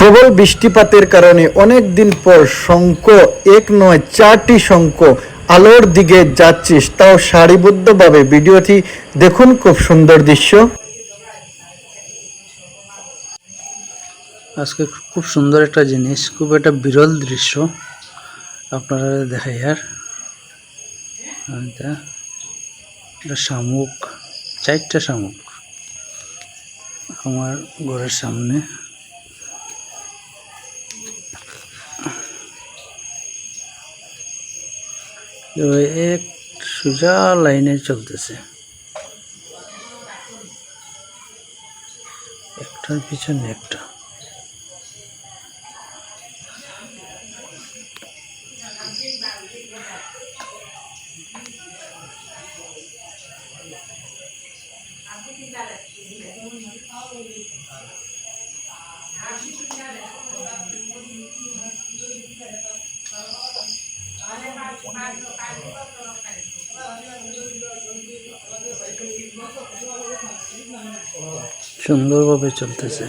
প্রবল বৃষ্টিপাতের কারণে অনেক দিন পর শঙ্খ এক নয় 4টি শঙ্খ আলোর দিকে যাচ্ছিস, তাও সারিবদ্ধভাবে। ভিডিওটি দেখুন, খুব সুন্দর দৃশ্য। আজকে খুব সুন্দর একটা জিনিস, খুব একটা বিরল দৃশ্য আপনারা দেখাই। আর এটা শামুক, 4টা শামুক আমার ঘরের সামনে। এক সোজা লাইনে চলতেছে, একটার পিছনে একটা। সুন্দরভাবে চলতেছে।